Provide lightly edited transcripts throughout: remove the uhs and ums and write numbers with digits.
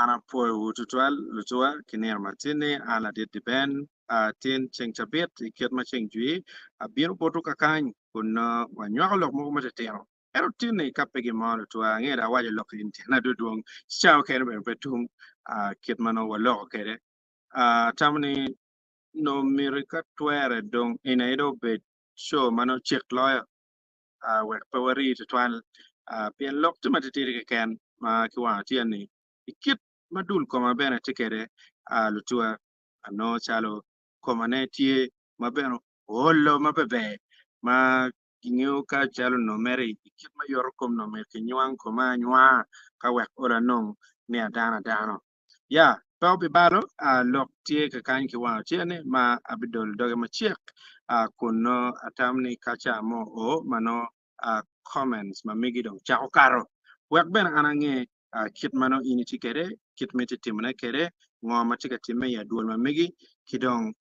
ana foi ututual lutua kinir matini ala dit diben tin cheng chabet ikiat ma cheng jui biru botu kakany kun wanyak lok mo matetero ero tin ne kapegi mo lutua ngera waje lok intina duduong chao kere be betum kit mano walok kere tamni no mirika twere dong inaido be show mano chek lawyer wek pawari tutual pien lok tumatitiri ken ma kiwa tiani ikit madul koma bene tikere lutua no chalo koma ne tie mabeno holo mabebe ma kinyo ka chalo no meri ikit ma yor kom no mer kinywang koma nywa ka wek ora nong ne adana dano ya pao bi balo lok tie ka kan kiwa tiani ma abidol doge ma chek kuno atamni kacha mo o mano comments ma migi dong chako karo wek ben anange kit mano initi kere kit meti timne kere ngoma tika time ya duol ma migi kidong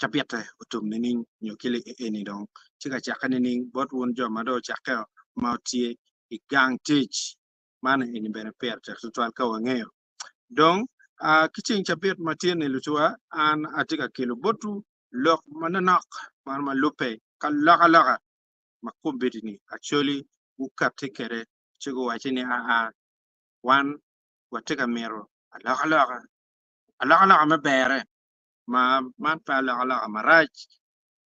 chapiate utum nining nyokili eni dong tika chaka nining bot won jo mado chaka mautie igang teach mana ini bene per tek tutual ka wangeyo dong kiching chapet matien ni lutua an atika kilo botu lok mananak marma lupe kalaka laka makumbitini actually ukap tikere chigo wachini wan wateka mero alaka mabere ma man pa alaka maraj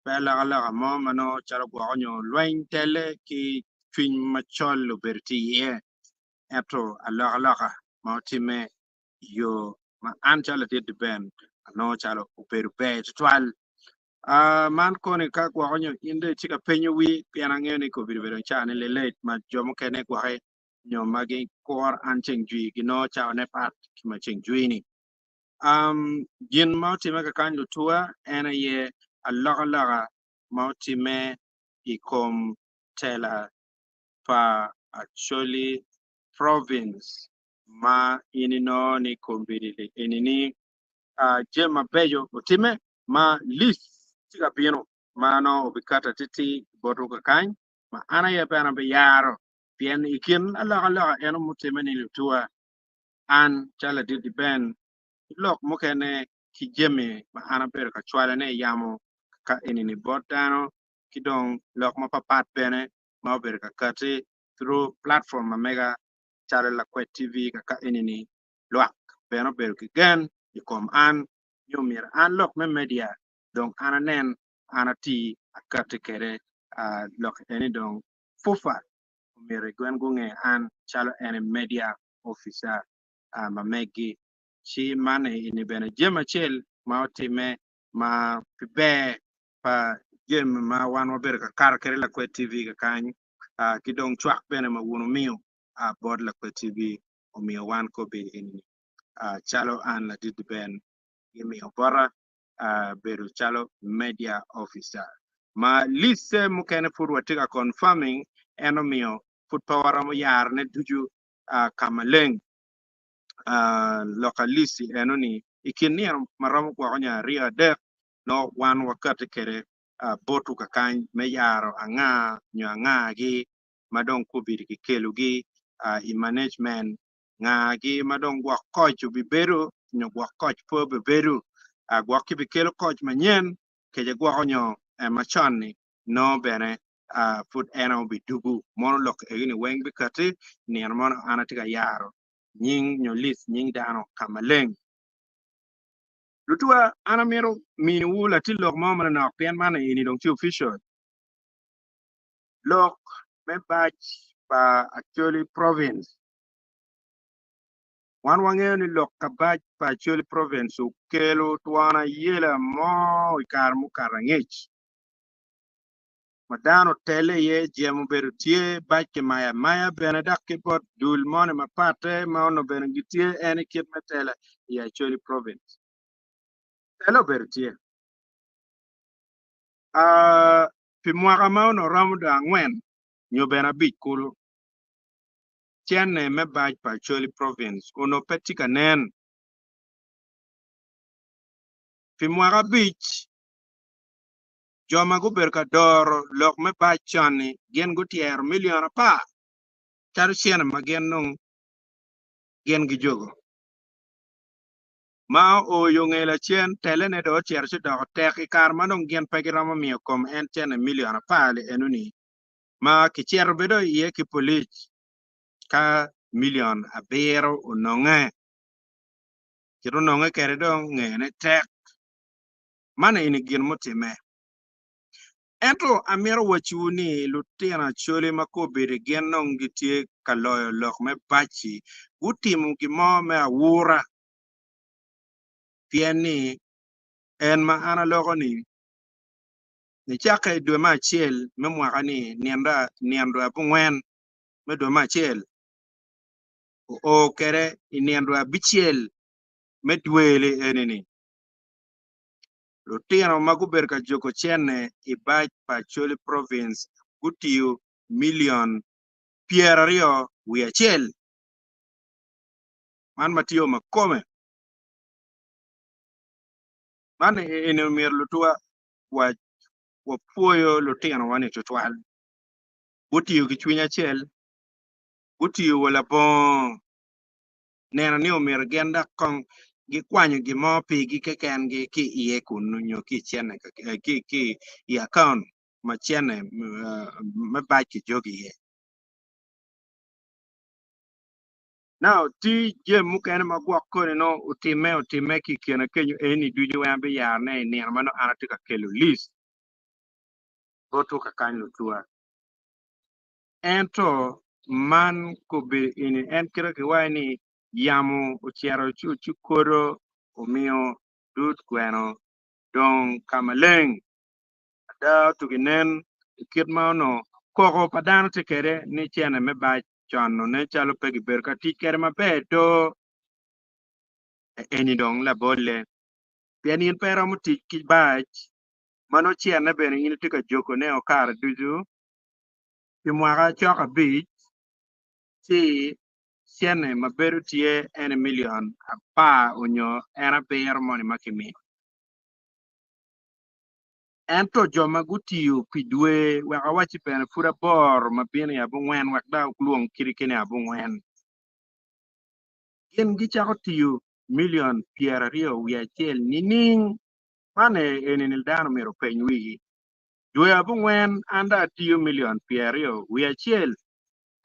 pa alaka mo mano charo gwanyo lwain tele ki twin machol berti ye eto alaka ma time yo ma an chala dit ben no chalo uperu be twal man kone ka gwanyo inde chika penyo wi piana ngene ko birbero chane lelet ma jomo kene gwahe nyo magi kor an cheng jui gino chao ne pat ma cheng jui ni gin ma ka kan lutua ena ye alaka ma time ikom tela pa actually province ma inino ni kombidili inini jema bejo utime ma list chika bino mano obikata titi botu ka kan ma ana ye bana be yaro bien ikin alaka eno mutime ni lutua an chala di ben lok mukene kijeme ma ana ber ka chwala ne yamo ka enini botano kidong lok ma papat bene ma ber ka kati through platform ma mega chala la kwet tv ka enini lok beno ber ki gen ikom an nyumir an lok me media dong ana nen ana ti akati kere lok eni dong fufa mere gwen gunge an chalo eni media officer ma megi chi mane ini bene jema chel ma otime ma pibe pa jem ma wan waber ka kar kere la kwe tv ka kany kidong chwak bene ma wuno miyo bod la kwe tv o miyo wan ko be ini chalo an la dit ben imiyo bora beru chalo media officer ma lise mukene pur watika confirming eno miyo put pawara mo yar ne duju kamaleng localisi enoni ikinier maromo kwa nya ria de no wan wakati kere botu ka kan me yaro anga nyanga gi madong kubiri ki kelu gi i management nga gi madong gwa coach bi beru nyo gwa coach po be beru gwa ki bi kelu coach manyen ke je gwa nyo machani no bene put eno bi dugu mono lok egini weng bi kati ni mono anatika yaro nying nyolis nying dano kamaleng lutua ana mero mini wula ti lok mo mana na pien mana ini dong ti official lok me batch pa actually province wan wange ni lok ka batch pa actually province u kelo tuana yela mo ikar mu karangech madano tele ye jemu beru tie batch maya benedak ke bot dul mone mapate ma ono benegitie ene kit metele ya actually province telo beru tie pi mwaka ma ono romo da ang'wen nyo bena bich kulu tiene me baj pa choli province ono petika nen pi mwaka bich joma guber ka doro lok me baj chani gen gutier milion pa char chien ma gen nung gen gi jogo ma o yongela chen tele ne do cher se do tek kar manong gen pegiramo mio kom en chen million pale enuni ma ki cher bedo ye ki polich ka million abero unonge kiro nonge kere dong ngene tek mana ini gin mutime ento amiro wachuni lutina chole mako bede gen nong gitie kaloyo lok me bachi utimu gimo me awura pieni en ma ana logo ni chake dwe ma achiel me mwaka ni niendo abung'wen me dwe ma achiel o kere niendo abichiel me dwele enini lutino maguber ka joko chene i baj Pacholi province gutiyo million 20 man matiyo makome man ene mir lutua wa puoyo lutino wani tutwal gutiyo gi chuny achiel gutiyo wala bon neno ni omir genda kong gi kwanyo gimo pigi keken gi ki iye kunu nyo ki chene ki i account ma chene me baki jogi ye now ti je mukene ma gwak kone no utime ki kene kenyo eni dujo wambe yarne ni amano anatika kelo list goto ka kanyo tua ento man ko be ini en kira ki wani yamu uchiero chu koro umio dut gweno dong kamaleng da tuginen kit mano koko padano tikere ni chene me ba chono ne chalo pegi ber ka tikere mabeto eni dong la bolle pian in pero muti ki bach mano chene bene in tika joko ne okar duju ki mwaka choka bich si chene maberu tie ene million apa unyo ena ber moni makimi ento joma gutiyo pidwe weka wachi pene fura bor mabini abung'wen wek da ukluong kirikene abung'wen gin gichako tiyo million 20 wi achiel nining mane enini dano miro peny wigi dwe abung'wen anda tiyo million 20 wi achiel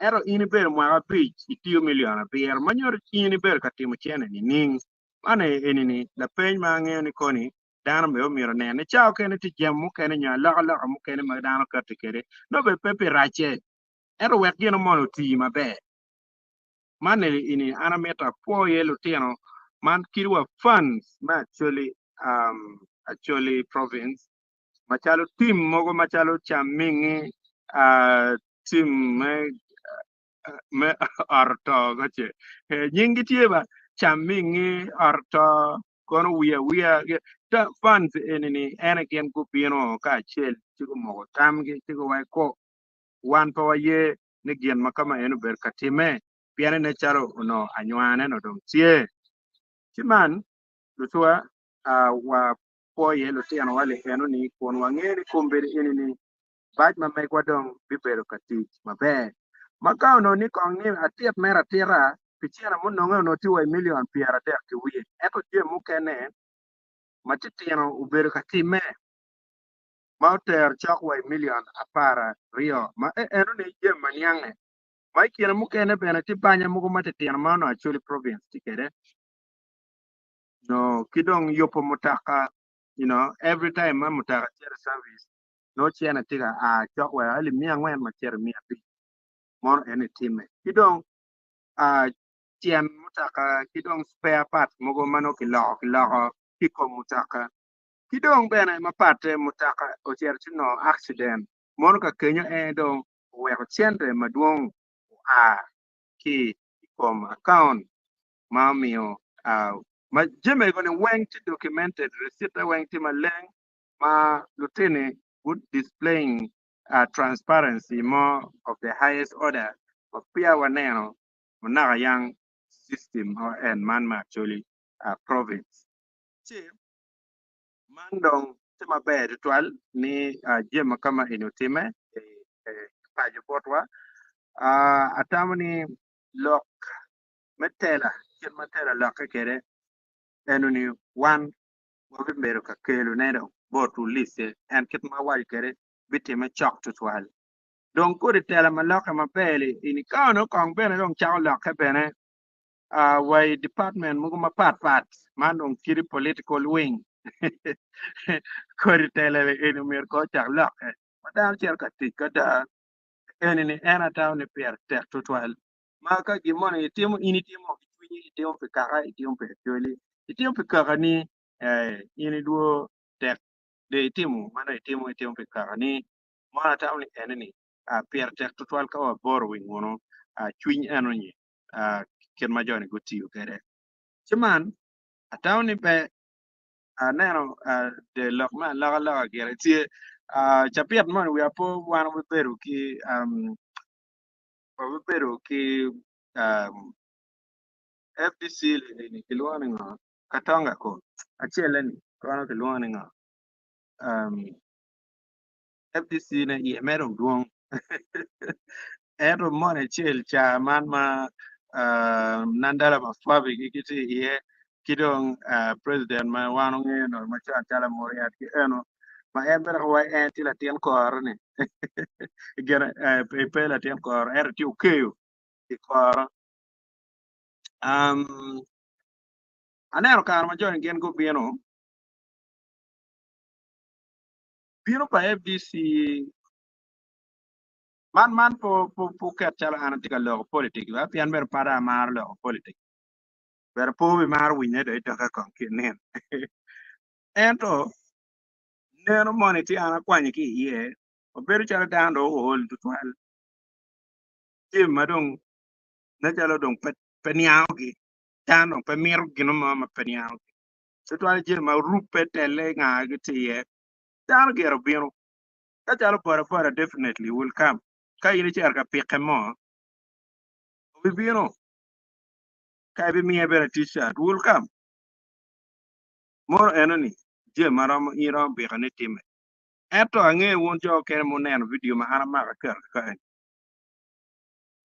ero ini ber mwaka bich itiyo million 7 manyor ini ber katimo chene nining mane enini la peny ma ang'eyo ni koni dano miro nene chao kene ti jem mukene nyo laka mukene ma dano kati kere no be pepe rache ero wek gino mono tiyi maber mane ini ana meta po ye lutino man kirwa funds ma actually province machalo team mogo machalo chamingi team me arto goche nyingi tie ba chamingi arto kono wiya ta funds enini ene kien kupino ka chiel chiko mogo tamgi chiko wai ko wan pa waye ni gien makama enu ber katime piane ne charo no anywane no dong tie chiman lutua wa po ye lutiano wale enu ni kon wangeri kumbere enini baj ma meg wadong bibero katich maber makao no ni kongi atiep mera tira pichera mo nongo no tiwa million 30 ki wiye eto je mukene matitino ubero katime ma oter chokwa million apara rio ma enu ni je manyange mai kiena mukene bene ti banya mugo matitino ma no actually province tikere no kidong yopo mutaka every time ma mutaka chere service no chiena tiga chokwa ali mia ngwen ma chere mia pi mon ene time kidong chien mutaka kidong spare part mugo mano kiloko kiko mutaka kidong bene mapate mutaka ocher chino accident mon ka kenyo dong weko chendre maduong ki kom account mamio ma jeme gone weng ti documented receipt weng ti maleng ma lutini good displaying transparency more of the highest order of pia waneno manaka young system and man actually province mandong tema ber twal ni jema kama inutime pajo potwa atamni lok metela kin metela la ka kere enuni one wo be mero ka kelo nero bo to liste en kit ma wal kere bitti ma chok to twal don ko de tela ma la ka ma pele ini ka no kong bene don chaw la ka bene why department mo ma pat man on kiri political wing ko de tela enu mer ko chak la ma dal cher ka ti ka da enini ena taw ni per tek to twal ma ka gimone itimo ini timo kitwini itimo pe kaka itimo pe toli itimo pe kaka ni ini duo tek de itimo mana itimo pe kaka ni mana taw ni enini per tek to twal ka wa bor wi ngono twin enoni ken ma joni go tiyo kere chiman ataw ni pe neno de lokman la gere tie chapiat mon we apo wan we peru ki pero que FDC ni kilwani nga katanga ko achele ni kono kilwani nga FDC na ye mero duong ero mone chel cha man ma nandala ma fabi kiti ye kidong president ma wanu nge no ma cha chala moriat ki eno ma embera wa enti la tien kor ni gera pe la tien kor er ti ukeo ki kor anero kar ma join gen go bino pa FDC man po ket chala ana tika lo politik ba pian ber para mar lo politik ber po bi mar winne de to ka kon kinen ento neno moneti ana kwanye ki ye o ber chala dando hol to twal tim madong na chala dong peniao ki dando pe mir gino ma peniao so twal jil ma rupe tele nga giti ye dar gero bino ka chala para definitely will come ka yini char ka pikemo bibino kai bi mi bere t-shirt will come more enemy je maram iro bi khane time eto ange won jo kere mo nen video ma ana ma ka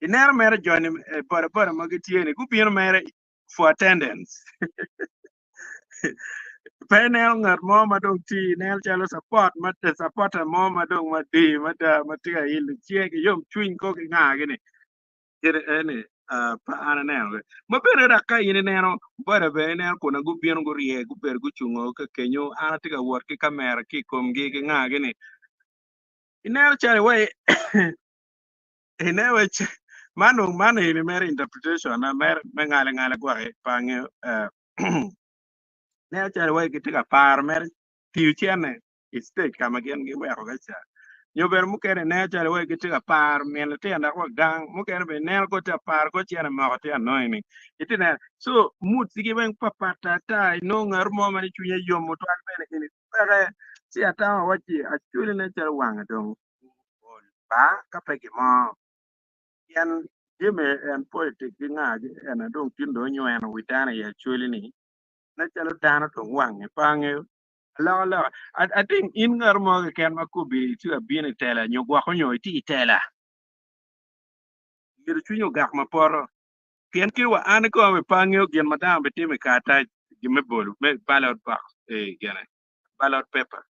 iner mere joni para ma gitiene ku bien mere for attendance pe ne ngat mo ma dong ti ne chalo support ma te support mo ma dong ma di ma da ma ti ga il che ke yom twin ko ke nga gini jere ene pa ana ne ma bere ra ka yini ne no bara be ne ko na gu bien gu rie gu ber gu chungo ka kenyo ana ti ga wor ki kamera ki kom gi nga gini ine chale we ine we mano ini mere interpretation na mere ngale gwa pange ne chale we ki ti ga par mere ti chene stage kama gen gi we ga cha yo ber mu kere ne chale we ki ti ga par men te na ko gang mu kere be ne ko ta par ko chene ma ko te no ini itine so mut sigi ben papa tata no ngar mo mani chunya yo mo to al bene ini pere si ata wachi achuli ne chale wanga dong ba ka pe ki mo yan jime en politik ki nga en adong tindo nyo en witana ya chuli ni na chalo dana to wange pange la I think in ngar mo ke ken ma kubi tu abine tela nyo gwa ko nyo ti tela mir chu nyo gak ma poro ken ki wa an ko me pange gen madam be timi kata gimme bolu me ballot box gene ballot paper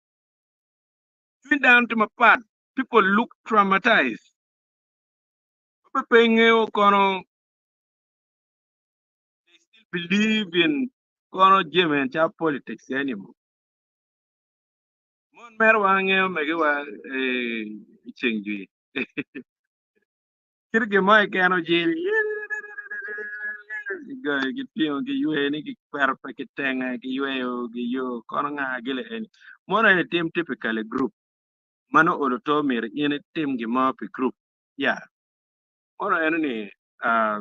twin down to my part people look traumatized pe penge o kono believe in kono jemen cha politics anymore mon mer wange me ge wa chengi kirge mai kano jil ga gitio gi yue ni gi per pa ki tenga gi yue gi yo kono nga gile en mon en team typically group mano olo to mer in team gi ma pe group ya mono en ni ah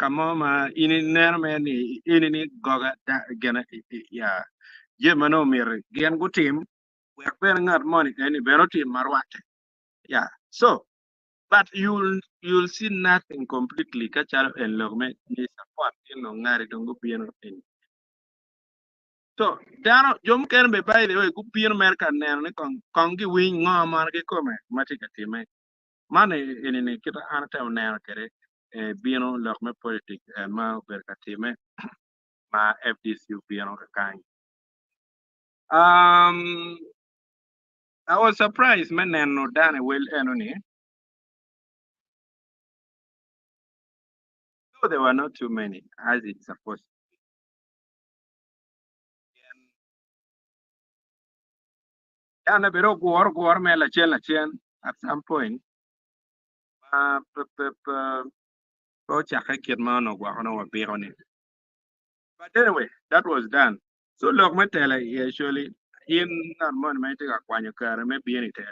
kamo ma ini ner me ni ini ni goga gena ya je mano mer gen gu team we ber ngat money any bero team marwate yeah so but you'll see nothing completely kacharo en logme ni support in no ngari dongo pieno in so dano jom ken be by the way gu pieno mer kan ne ne kon gi win ngo mar ge kome mati ka time mane ini ni kita ana ta ne kere bino lok me politik ma berkatime ma FDC bino kakany. I was surprised man no dane well enoni. So there were not too many as it's supposed to be. And pero guar me la chen at some point. Go check a kid man or guano be on it. But anyway, that was done. So look me tell usually in not mon me take a quanya car maybe any tell.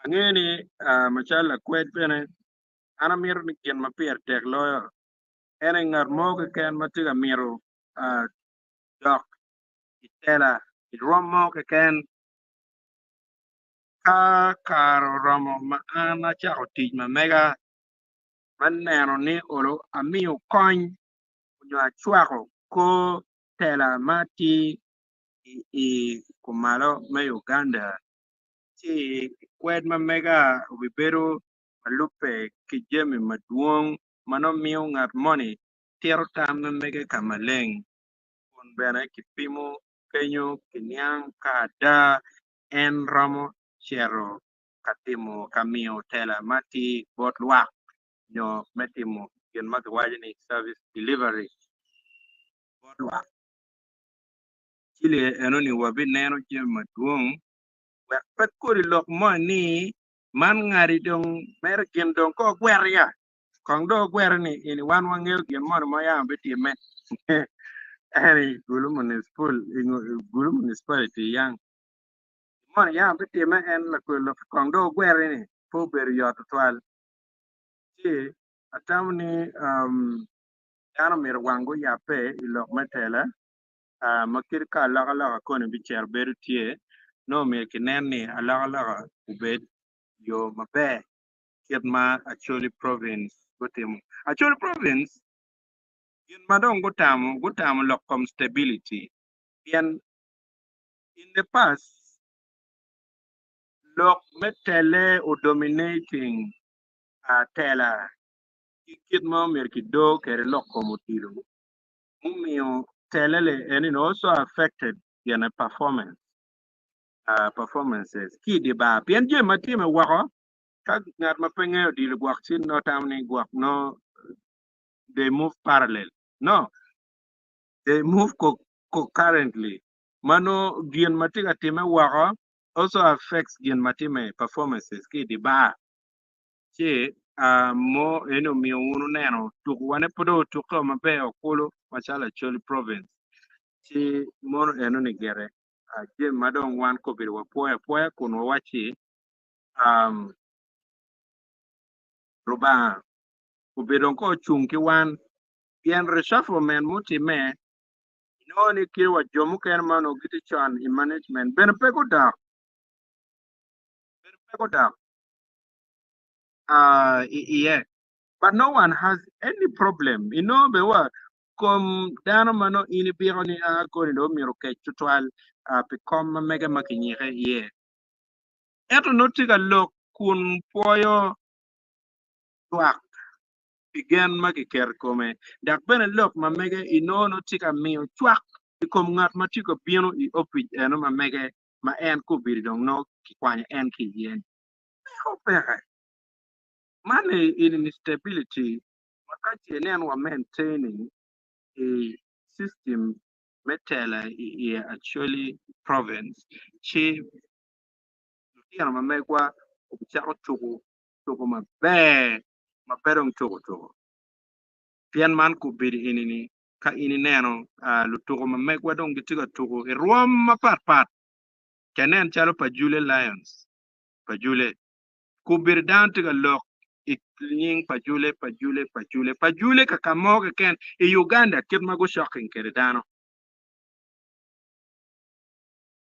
Angeni machala kwet pene ana mir ni ken ma pier tek lawyer. Ene ngar mo ken ma tiga miro doc itela it rom mo ken ka karo romo ma ana chako tij ma mega man neno ni olo amiyo kony nyo achwako ko tela mati i kumalo me Uganda ci kwed ma mega wibero malupe ki jemi maduong mano miyo ngat moni tiro tam ma mega kamaleng kun bene kipimo kenyo kinyang kada en romo chero katimo kamiyo tela mati bot luak nyo metimo yen magwajini service delivery bot luak chile enoni wabi neno jem maduong wek pet kuri lok mo ni man ngari dong mer gin dong ko gwer ya kong do gwer ni ini wan wangel gin mo ya beti me eri gulu municipality yang mon ya beti me en la ko kong do gwer ni po ber yot twal chi atamni yana mir wangu ya pe ilok metela makir ka laga ko ni bicher beru tie no me kinen ni alaga ubed yo mabe kiet ma actually province gotim actually province yin madong gutamo lokom stability yen in the past lok metele o dominating tela kiet ma mer kido kere lokom otilo mumio telele and it also affected yen performances ki di ba pien je matime wako ka ngat ma penge di guak sin no tamni guak no they move parallel no they move concurrently mano gien matiga time wako also affects gien matime performances ki di ba che mo eno mi unu neno tuk wane podo tuko mabe okulu machala choli province chi mono eno ni gere je madong wan ko bir wa poya kun wachi ruba ubedon ko chung ki wan bien reshufflement muti me no ni kirwa jomu ken mano giti chan in management ben peko da yeah but no one has any problem you know be what kom dano mano ini biro ni ko ni do miro ke tutwal pe kom mega makinyire ye eto notiga lok kun poyo twak pigen makiker kome dak bene lok ma mege inono tika miyo twak ikom ngat ma tiko bino I opij eno ma mege ma en ko biri dong no ki kwanya en ki yen opere mane in instability wakati enen wa maintaining a system metela actually province chi tiyan ma megwa chako tuko ma berong tuko pian man ku biri inini ka ini neno lutuko ma megwa dong gitiga tuko e ruom ma pat kenen chalo pa Jule Lions pa Jule ku biri down tiga lok ikling pa Jule ka kamo ka ken e Uganda kit mago shocking kere dano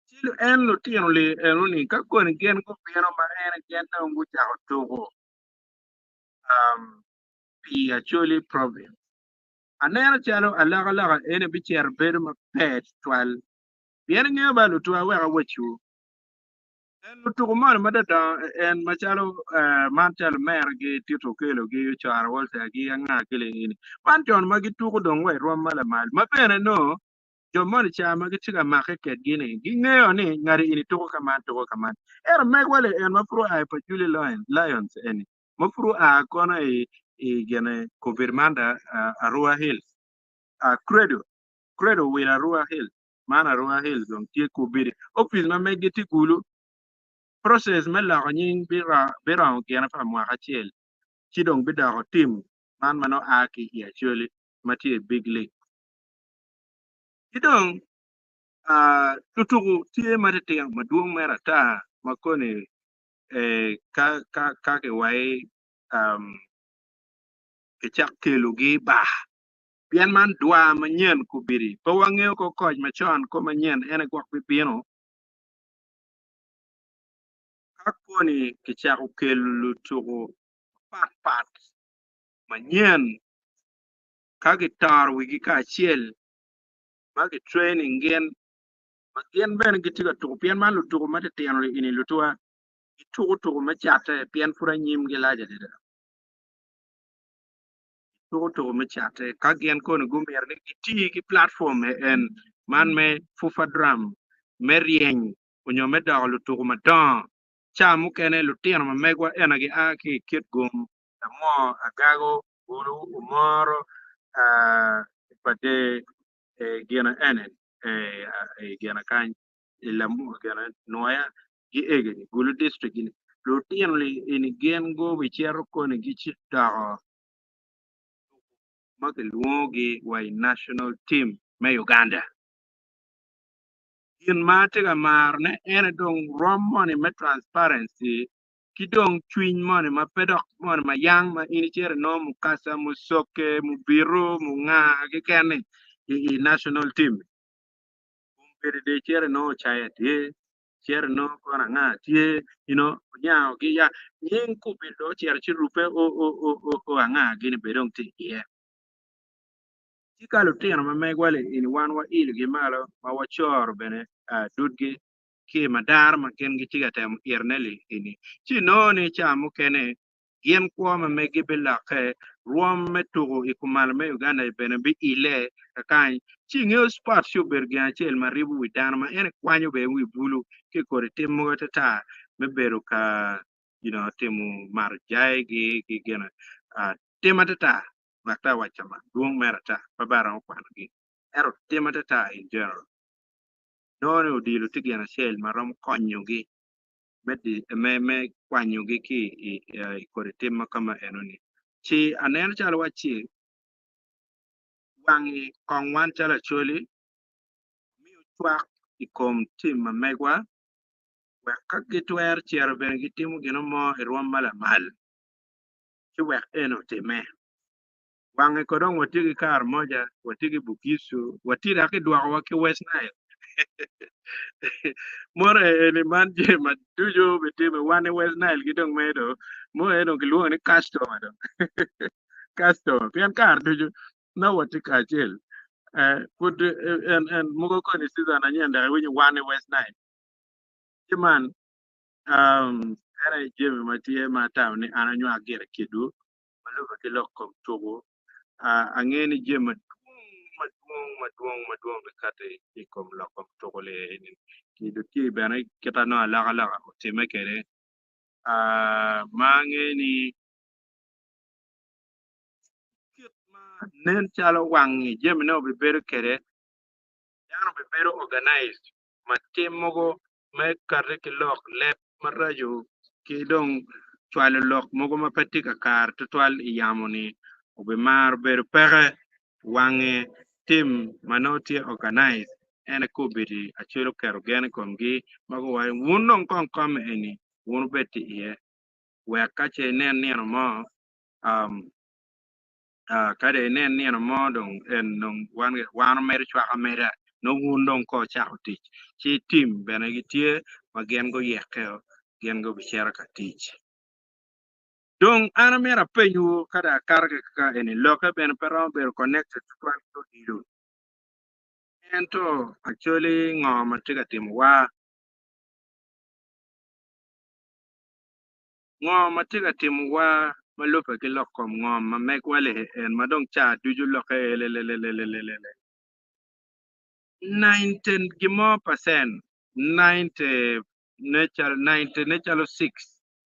chilo en lo tieno le enuni ka kon gen ko piano ma en gen na ngu chako tuko pi actually province aneno chalo alaga ene bicher bedo ma pet twal bien nge ba lu twa wa wachu en lutugo man madada en machalo man chalo mer gi tito kelo gi char wolte gi anga kele ini man jon ma gitugo dong we rom mala mal ma bene no jo mon cha ma gitiga make ket gini ging'eyo ni ngari ini tugo kaman er meg wale en mafru ai pa Julie Lions eni mafru a kona i gene Kobirmanda Arua Hills a credo win Arua Hills man Arua Hills dong tie kubiri office ma meg giti gulu process me la nyin bira gena pa mwa achiel chidong bida team man mano aki ya choli mati big league chidong tutugu tie mati tiang maduong mera ta makone ka ke wai um, ke chak kelu gi ba pian man dwa manyen kubiri pa wangeo ko koj machon ko manyen ene gwak pipino kakoni ke chak kelu tugu pat manyen kaki tar wigi ka achiel magi training gen magien ben gitiga tugu pian man lu tugu mati tiang ini lutua tugu machate pian pura nyim gi laja dida tugu machate kagien kono gumier ni giti ki platform en man me fufa drum me rieng unyo me dog lu tugu madon cha mukene lu tiang ma megwa ena gi aki kit gum da mo agago ulu umoro pade gena enen gena kan ilamu gena noya gi ege gulu district ini lu tiang li ini gen go bichero kono gi chita maki luogi wai national team me Uganda. In matiga mar ne ene dong rom money me transparency ki dong twin money ma pedok money ma yang ma ini chere no mukasa musoke mubiru munga ki kene i national team. Kumpiri de chere no chaya tie chere no kona nga tie you know nyao ki ya nying kubido chere chirupe o anga gini bedong ti yeah. Chikalo tino ma megwale in wan wa il gi malo ma wachor bene dudgi ki madar ma ken gi tiga tem irneli ini chi no ni chamu kene gien kwa ma megi bela ke ruom metugo ikumal me Uganda bene bi ile kakany chi ngeo sport shu bergi achel ma ribu widana ma ene kwanyo be wi bulu ki kore timo tata me beru ka timu mar jai gi gena timatata Makta wachama duong merata pabarang kwangi ero timatata in general nore odilu tigiana shell marom konyogi me kwanyogi ki kore tim kama enoni chi anen chalo wachi wangi kongwan chala choli mi twak ikom tim ma megwa wek kak gitwer chiero ben gitimu gino mo irwam mala mal chi wek eno time wange kodong watigi kar moja watigi Bukisu watiri haki dwako waki West Nile more ni man je ma tujo betime wane West Nile gidong medo mo eno giluongo ni customer do customer pian kar tujo na watika achel put en mugo koni season anyenda winyi wane West Nile chiman ene jemi matie mataw ni ananywa gere kidu malugo kilok kom togo ang'eni je maduong kate ikom lokom tokole kido ki bene kita no alaka time kere mang'eni kit ma nen chalo wang'i jemi no bebedo kere yano bebedo organized ma timogo me karte ki lok lep marajo ki dong chwalo lok mogo ma patika kar tutwal iyamoni obe mar bedo peke wange tim manotie organize ene kubiri achiro kero gene komgi mago wa wunno kom eni wunu beti ie we kache nen nieno mo um kade nen nieno mo dong en dong wan mer chwa kamera no wundong ko chako tich chi tim bene gitie ma gen go yekeo gen go bichera ka tich dong ana mera penyu kada karge ka eni loka ben pero ber connected to one to dilu ento actually ngoma tiga tim wa ngom matiga tim wa malupa ki lokom ngom ma mek wale en madong cha duju loke le 90 gimo percent 90 natural 6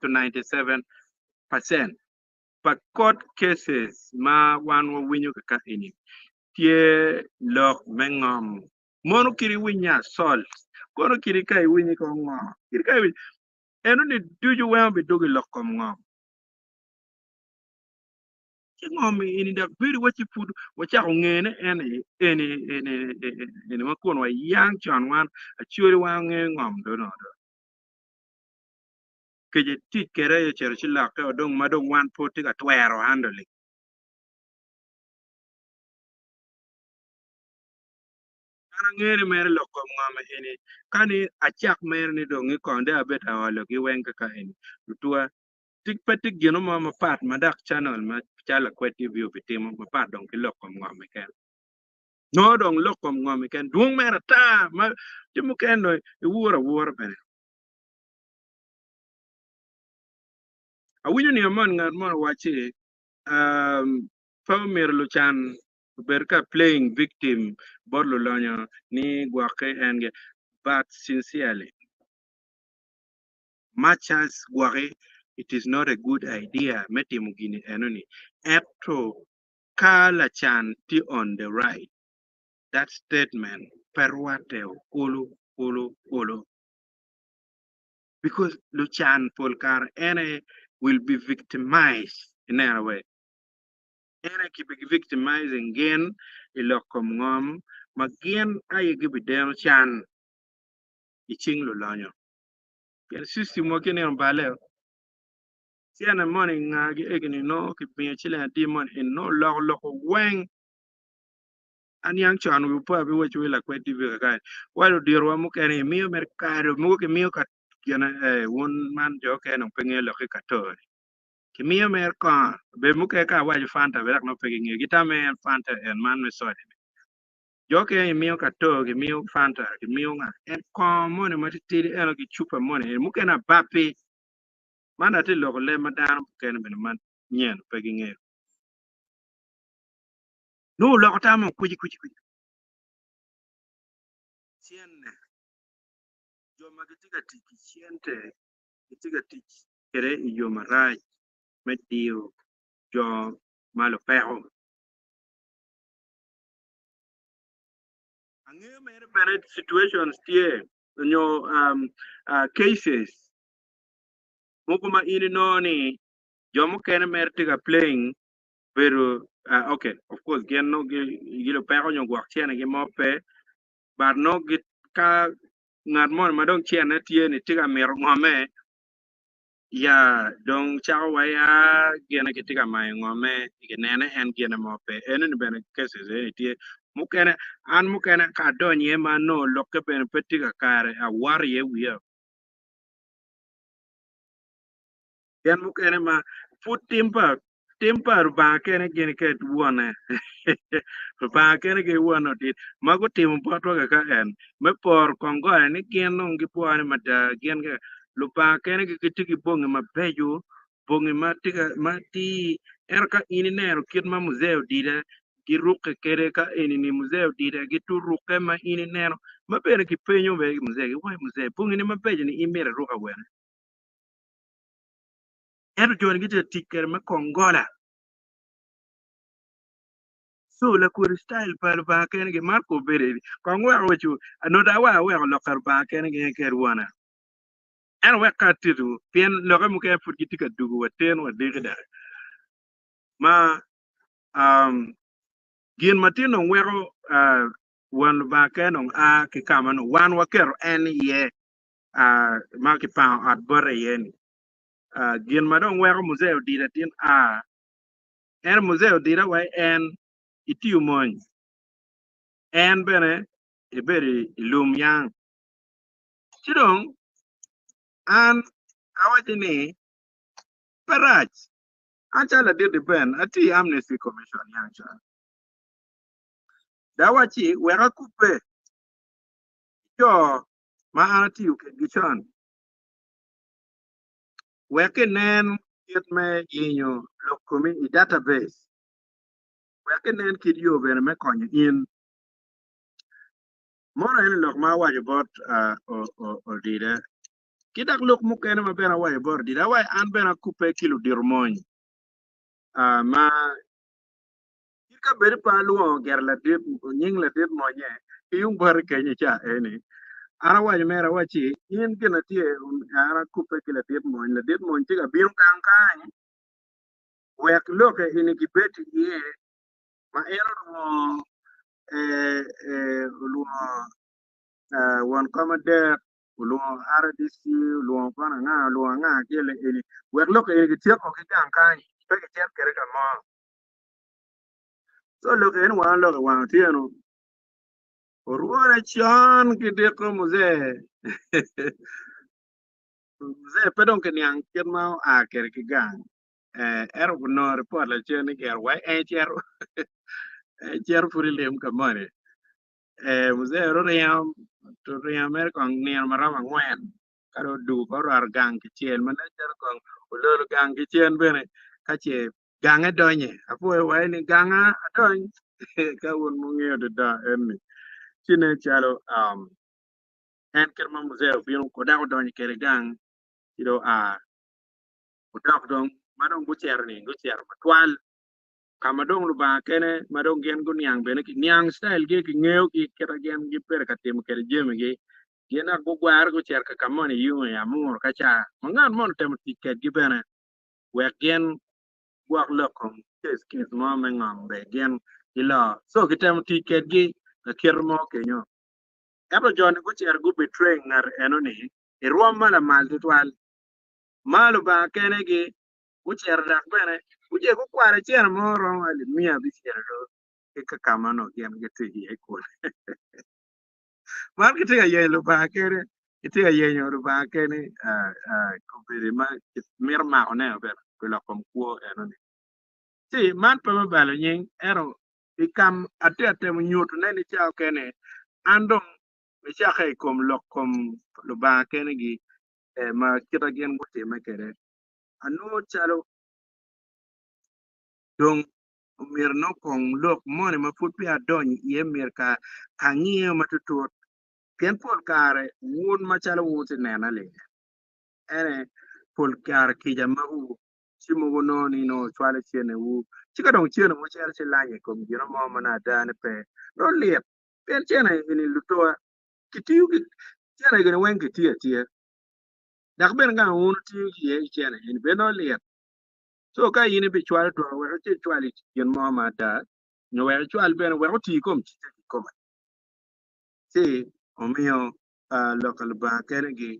to 97% but court cases ma wan wo winyo ka ini tie lok mengom mono kiri winya sol kono kiri kai winyi ko ngom kiri kai winyi eno ni duju wen be dogi lokom ngom ngom ini da biri wachi food wacha ngene ene makon wa yang chan wan achuri wa ngom do no keje tit kere ye cher chila ke odong madong wan poti ka twero handle ana ngere mere lokom ngom ini kani achak mere ni dong i konde abet awalo ki wen ka ini tuwa tik patik gino ma pat madak channel ma chala kwa TV obitimo ma pat dong ki lokom ngom ken no dong lokom ngom ken dung mere ta ma timu ken no wura bene awinyo ni amon ngat mo wachi Famir Luchan berka playing victim borlo lonyo ni gwake enge but sincerely much as gwake it is not a good idea meti mugini enoni after kala chan ti on the right that statement perwate kulu because Luchan Polkar ene will be victimized in a way ene ki be victimizing again ilokom ngom magien ay gibi dem chan iching lo lanyo ken system mo ken en bale siana money ngagi egni no ki be chile demon in no lo wen an yang chan wi pa bi wo chwe la kweti bi ka walo dirwa mo ken miyo merkado mo ke miyo ka yana won man jo ken on pengen lo ki ka Kimia mer ka be muke ka wa fanta be no pe ngi gita me fanta en man me so yo ke mio ka to ke mio fanta ke mio nga en ko mo ne ma ti en ki chupa mo ne muke na bapi mana ti lo le ma dan ke ne man nyen pe ngi no lo ta mo kuji sien ne jo ma ti ka ti siente ti ka ti kere yo marai me dio jo malo pero Ang'eyo mere bene situations tie cases moko ma in noni jomo kene mer tiga playing pero okay of course gen no gilo pero nyo gwak chene gi mope but no git ka ngat mon ma dong chene tie ni tiga mer ngome ya dong chao wa ya gene ki tiga mai ngome nene en gene mope en ni bene cases tie mukene an mukene ka donye ma no lokke ben petiga kare a war ye wiya yan mukene ma put timper ba kene gene ke duone ba kene ke wono dit mago tim potwa ka en me por kongo ni gien no gi puane mata gien ke lu ba kene ke tiki bongi ma beju bongi ma tiga ma ti erka ini nero kit ma museo dida gi ruke kere ka ini ni museo dida gi tu ruke ma ini nero ma bene ki penyo be museo gi wai museo bongi ni ma beju ni imere ruka wena ero jon gi te tikere ma kongola so la kur style par ba ken ge marco bere kon wa wechu no da wa lo kar ba ken ge ke ruana en we katidu pien lo ga mu ke fut gi tika dugu wa ten wa de da ma gin matino wero wan ba ken on a ki kama no wan wa ker en ye ma ki pa at bore yen gin madon wero museo dira tin en museo dira wa en itiu mon en bene iberi ilum yang chidong an awachini parach achala dir ben ati amnesty commission yang cha dawachi wera kupe jo ma ati uke gichon wekinen kit me inyo lokumi I database wekinen kit yo bene me konyo in moro en lok ma wajo bot o dide kidak lok mukene ma bena wajo bot dide wa an bena kupe kilo dirmony ma ka beri pa luo ger la dit nying la dit monye yung bar kenye cha eni ana wajo mera wachi in gina tie ana kupe kila dit monye la dit monye tiga biyo kang wek loke ini kibeti ye ma ero luo wan commander luo RDC luo pana nga kile ini wek loke ini kitiek o kikang kany pe kitiek kere ka mo so loke ini wan tieno oruone chon kideko muzee muzee pedong kenyang kiet ma kere kigang ero no report la chen ger wa cher puri lem kamane muzee ro yam to yam mer kong nier marama ngwen karo du ko rar gang kichen man cher kong ulor gang kichen bene kache gange donye apo wa ni ganga adony ka won mungio de da en chine chalo en kerma muzee bion ko da donye kere gang iro ko da dong madong gucher matwal kama dong lu ba kene madong gen gun yang bene ki nyang style ge ki ngeo ki kera gen gi per ka tem ker jeme ge gena go gwar go cher ka kamone yu ya mur ka cha mangan mon tem tiket gi bene we gen gwak lokom kes mo me ngam be gen ila so ki tem tiket gi ka ker mo ke nyo ero jon go cher go betray ngar enoni e ruom mala mal tutwal malu ba kene gi ucher dak bene uje ku kwara cher moro ali mia bi cher do ke kamano kien ke ti ye ko mar ke ti ye lu ba kene ti ye nyoru ba kene ko bere ma mir ma one be ko la kom ko eno ni ti man pa ma balo nyin ero i kam ate ate mu nyut ne ni cha kene andong me cha kai kom lokom lu ba kene gi ma kita gen ko te ma kere anu chalo dong mir no kong lok mone ma put pi adony ye mir ka ng'iyo matutut pien pol kare wun machalo wuti nena le ene pol kare kija ma u chimo go noni no chwale chiene wu chika dong chiene mo chel chilanye kom gino mo mana dane pe no liep pien chiene ini lutoa kitiu ki chiene gini wen kitia tia dak ben ga wun tiu ki ye chiene ini be no liep so ka yini bi chwal to we ti chwali yen mo ma da no we chwal ben we ti kom ti kom si o mio local ba ken gi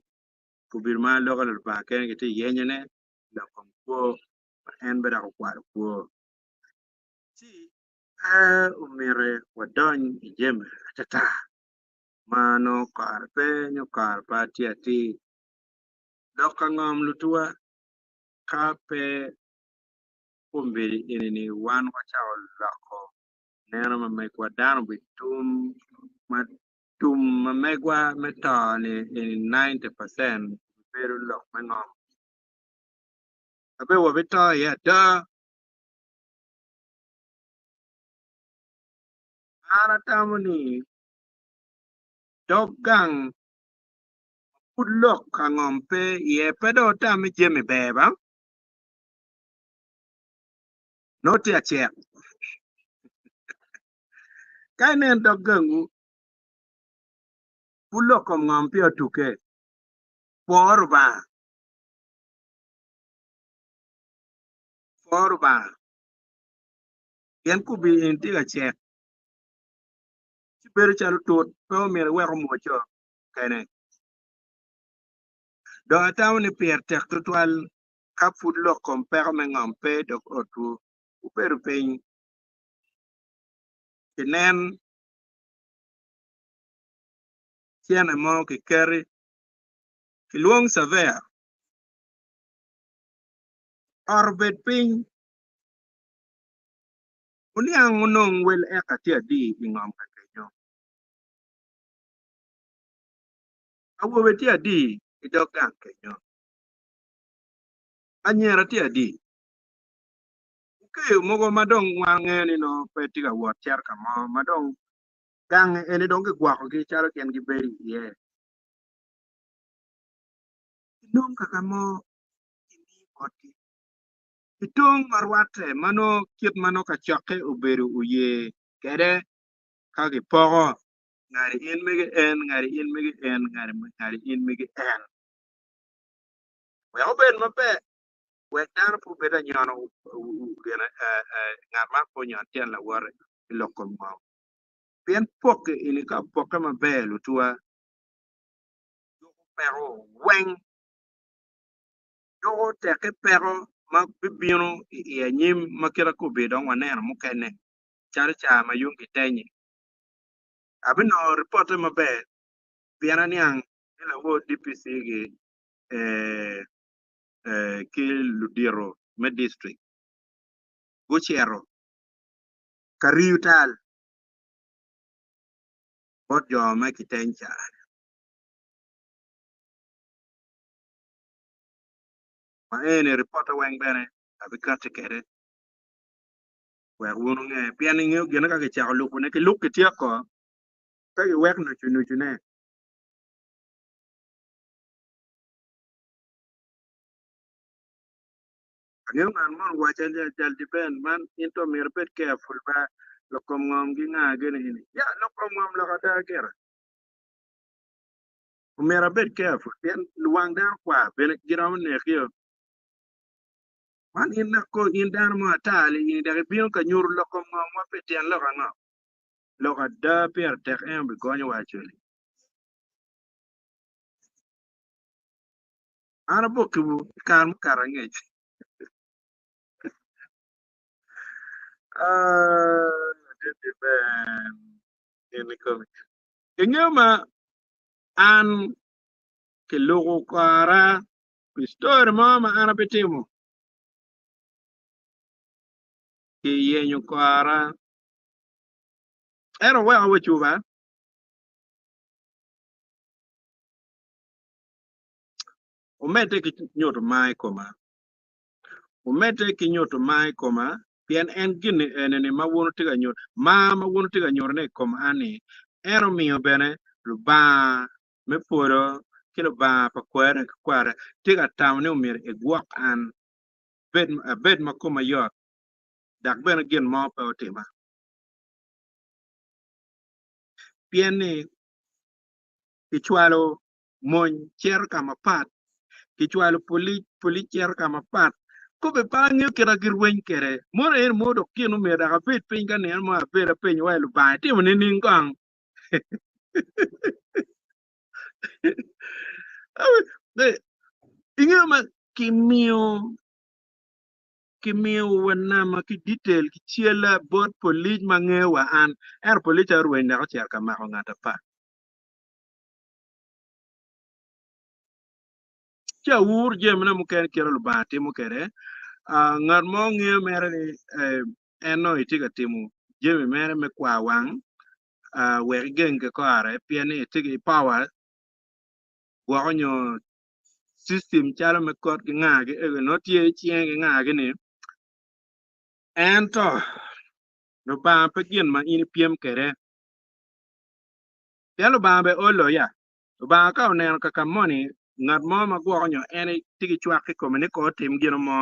ku bir ma local ba ken gi ti yen ne la kom ko en be da ko kwar ko si o mere wadon jem tata mano kar pe nyo kar pa ti ati lokangom lutua ka pe kumbiri ini wan wachao lako neno ma megwa dano bitum ma tum ma megwa metoni in 90% beru lok mengom abe wo bito ya da ara tamuni dogang udlok kangom pe ye pedo tami jemi beba noti achek kainen dogangu ulok kongom pe otuke forba yen kubi inti achek beru chalu tot pe mere weko mocho kene do atawni pier tek tutwal ka fud lo kompero me ngompe dok otu uperu piny kinen chiene mo ki keri ki luong savea orbet piny uniang unong wel eka tia di ingom ka kenyo awobe tia di idok gang kenyo anyera ti adi ke mogo madong wang'e no petiga wuot cher kama madong gang eni dong gwako gi chalo ken gi beri ye nong kaka mo ini oti itong marwate mano kiet mano ka choke oberu uye kede kagi pogo ngari in migi en ngari in migi en ngari in migi en we oben mabe we dan pu beda nyono gena ngar ma po nyon tien la wore lokol mo pien poke ini ka poke mabe lutua pero weng yogo teke pero ma bibino ya nyim makira ko be don wane mu kene char cha ma yungi tenyi abino report mabe piana niang ila wo DPC gi eh ki ludiro me district gochero kariutal bot jo ma kitencha ma ene report weng bene abikate kere we wonu nge piana nge gena ka ke cha lu ne ke lu ke tia ko ka ke wek no chunu ne Ang'eyo ng'an mon wacha jal depend man into mir bet careful ba lokom ngom gi nga gene ini ya lokom ngom lo kata kera umera bet careful then luang dar kwa bele giram ne kyo man in na ko in dar mo atali in da bin ka nyur lokom ngom wa peten lo kana lo ka da per tek em bi gonyo wa chuli ana boku kan karange ah de ben in ko ng'eyo ma an ke logo kwara Pistori mama ana betimo ki yenyo kwara ero we awe chuba umete ki nyoto mai koma umete ki nyoto mai koma pien en gini enene ma wuno tiga nyor ma wuno tiga nyor ne koma ani ero miyo bene luba me poro kilo ba pa kwara tiga tam ne umir e guak an bed ma koma yot dak bene gin mo pa otima pien ni kichwalo mon cher kama pat kichwalo poli cher kama pat ko be bangyo kira girwen kere moro en modo kinu me daga bit pin kan en ma bera pin welu ba ti mun ni ngong de inga ma kimio kimio wana ma ki detail ki chiela bot polis mangewa an er polis arwen na cher kama ngata pa cha wur jem na muken kira lu ba ti mukere ngat mo ng'eyo mere ni en no itiga timo jemi mere me kwa wang wek gen ke kore pien ni itigi power gwako nyo system chalo me kot ki ng'agi ege no tie chien ki ng'agi ni en to no ba pe gin ma in piem kere pien ba be olo ya ba ka oneno kaka moni ngat mo ma gwako nyo en tigi chwak ki kome ni ko tim gino mo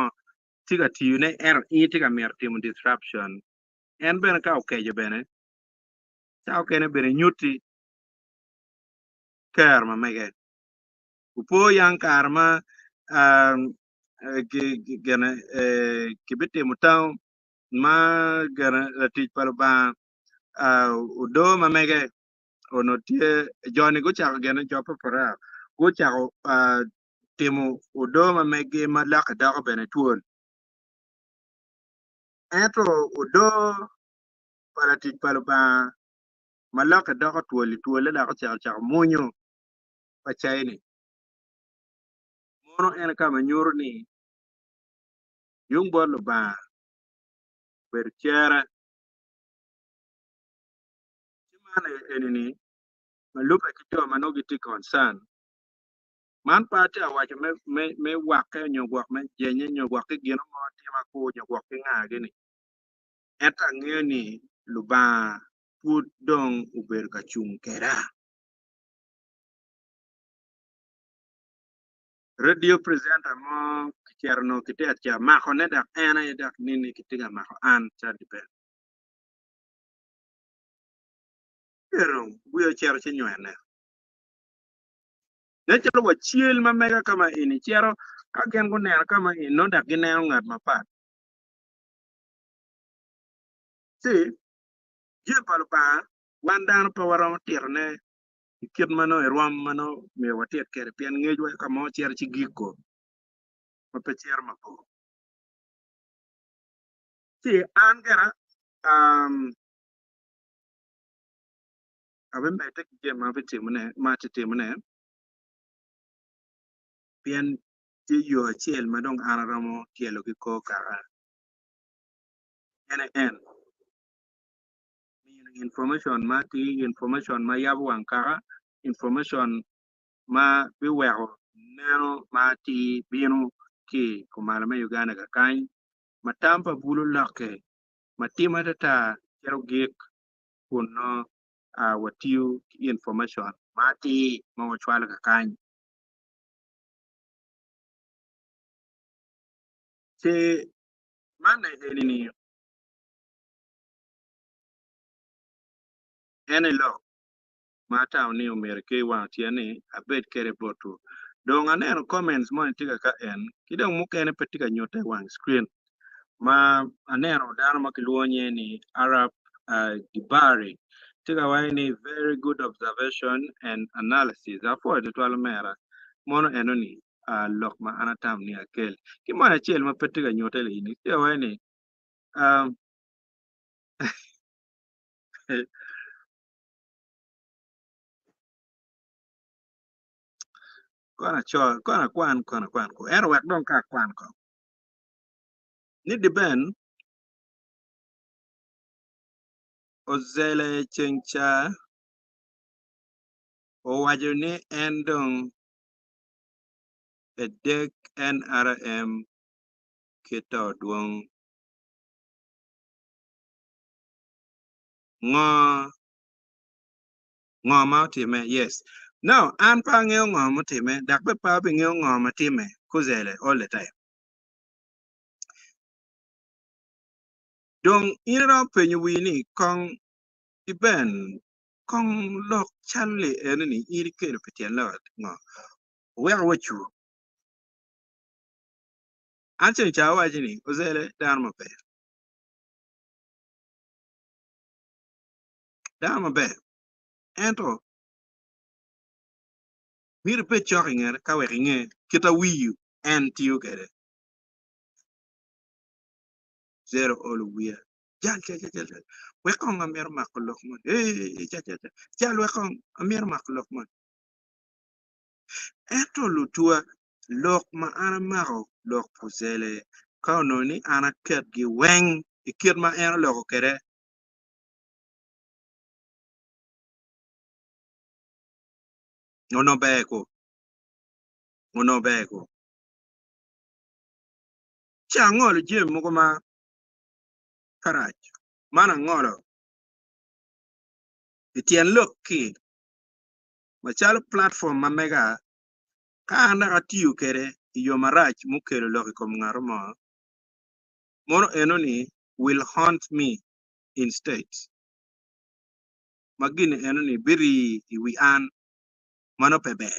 tiga tiyo ne er tiga mer timo disruption en bene ka okejo bene cha okene bene nyuti ker ma mege upo yang karma um, gana kibiti mutao ma gana ti palba udo ma mege ono tie joni go chako gana jopo pora go chako timo udo ma mege ma laka dako bene tuol eto udo para ti palba ma laka dako tuoli la ko chako munyo pa chaini mono en kama nyuro ni yung bolo ba ber chera chimane enini malupe kito manogi ti concern man pati awacho me wake nyogwak me jenye nyogwak ki gino mo tima ku nyogwak ki ng'agi ni eta ng'eyo ni luba pud dong uber ka chung kera radio presenter mo kicherno kite atia mako ne dak ena dak nini kitiga mako an cha dipel pero buyo chero chinywane ne chalo wa chiel ma mega kama ini chero ka gen go neno kama ini no dak gineno ng'at mapat si je palo pa wan dano pa waromo tiro ne ikit mano irom mano me watiet kere pien ngejwa kama cher chi giko ma pe cher ma po si an gara abin bai tek je ma bitim ne ma titim ne pien ti yo chiel madong an romo kielo gi ko ka en information ma ti information ma yabu ankara information ma bi wero neno ma ti binu ki kumala me Uganda ka kany matampa bulu lake matima tata kero gik kuno watiu information ma ti ma wachwala ka kany se mana enini ene lo mata ni umere ke wa tiene abet kere botu dong aneno comments mo tiga ka en kidong mukene petika nyote wang screen ma aneno dano makiluonye ni Arab Dibari tiga wai ni very good observation and analysis afo de twal mera mono enoni lok ma anatam ni akel kimana chiel ma petika nyote le ni tiga wai ni um, kona kwan ko ero wek dong ka kwan ko ni diben ozele chencha owacho ni en dong edek NRM keto duong ngo ma otime yes now an pa ng'eyo ngo motime dak be pa be ng'eyo ngo matime kuzele all the time dong inro penyo wini kong iben kong lok challe enini iri kero petien lot ngo wer wachu anche chawa jini ozele dan maber ento mir pe chokinger ka weringe kita wiyu en tiyo kere zero all wiya jal wekong amer makulok mon jal wekong amer makulok mon ento lutua lok ma ana mako lok pusele kauno ni ana ket gi weng ikit ma eno loko kere ngono beko cha ngolo jem moko ma karach mana ngolo itien lok ki machalo platform ma mega ka anda atiyo kere iyo marach mukelo loki kom ng'aro mono enoni will haunt me instead magini enoni biri iwi an mano pebe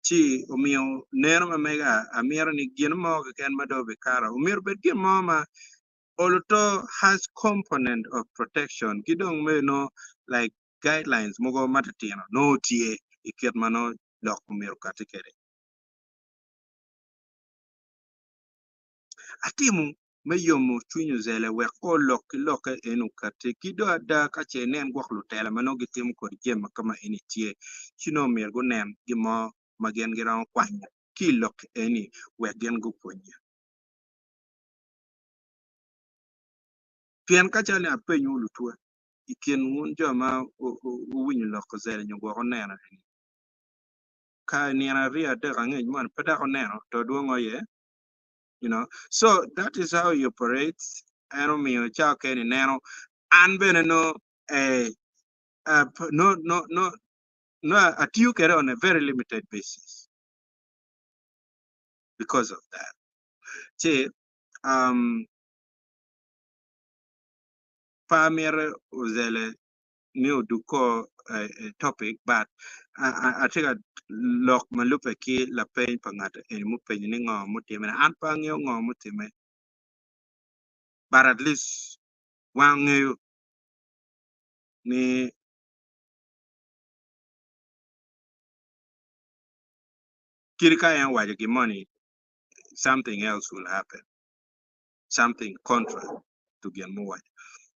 chi omiyo neno ma mega amiero ni gin mo ken madobe kara umiro bet gin mo ma oluto has component of protection kidong me no like guidelines mogo matatino no tie iket mano lok umiro katikere atimu me yomo chunyo zele we ko lok enu kate kido ada kache nen gwak lutela mano gitim kod jema kama eni tie chino mir go nen gimo magen giran kwanya ki lok eni we gen go ponya pien kacha ne apenyu lutwa iken ngun joma uwinyo lok zele nyogo nena ka niana ria de range man pada oneno to duongo ye, you know. So that is how he operates. Ano miyo cha ke ni neno an bene no no atiyu kere on a very limited basis because of that. Che pamere uzele new duko topic, but I think a lock malupe ki la pay pangata en mu pe ni ngo mutime an pangyo ngo mutime, but at least wang ni kirika yan waje ki money, something else will happen, something contra to get more.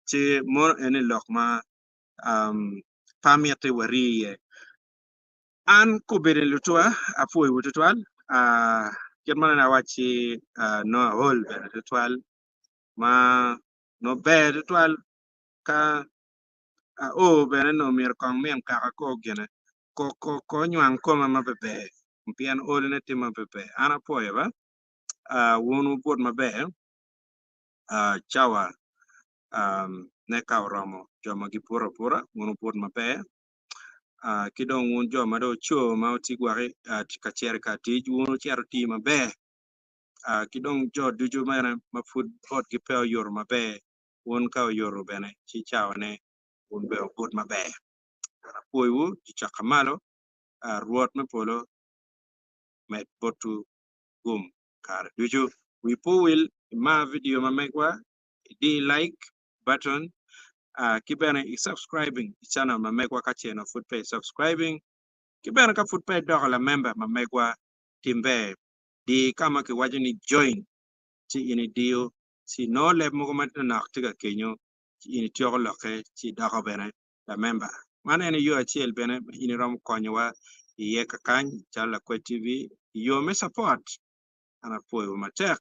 Che more any lock ma pamiate wariye an ko bere lutua afu wututwal kirmana na wachi no hol bere tutwal ma no bere tutwal ka o bere no mir kong mem ka ko gene ko nyang ko ma bebe mpian ol ne tima bebe ana poye ba wonu bod mabe chawa ne ka romo joma gi pura wonu bod mabe kidong won joma do cho ma ti gware ka cher ka ti wonu cher ti mabe kidong jo duju mana ma food pot ki pe yor mabe won ka yor bene chi chawa ne won be bod mabe poyu ci chakamalo ruot me polo met botu gum kar duju we will ma video ma megwa di like button kibena subscribing channel ma megwa ka channel food pay subscribing kibena ka food pay dogala member ma megwa timbe di kama ki wajini join ci ini dio si no le mo ma na tiga kenyo ci ini tiyo loke ci daga bene la member mana ni yo achiel bene ini rom konyowa ye kakany chala kwa TV yo me support ana poyo matek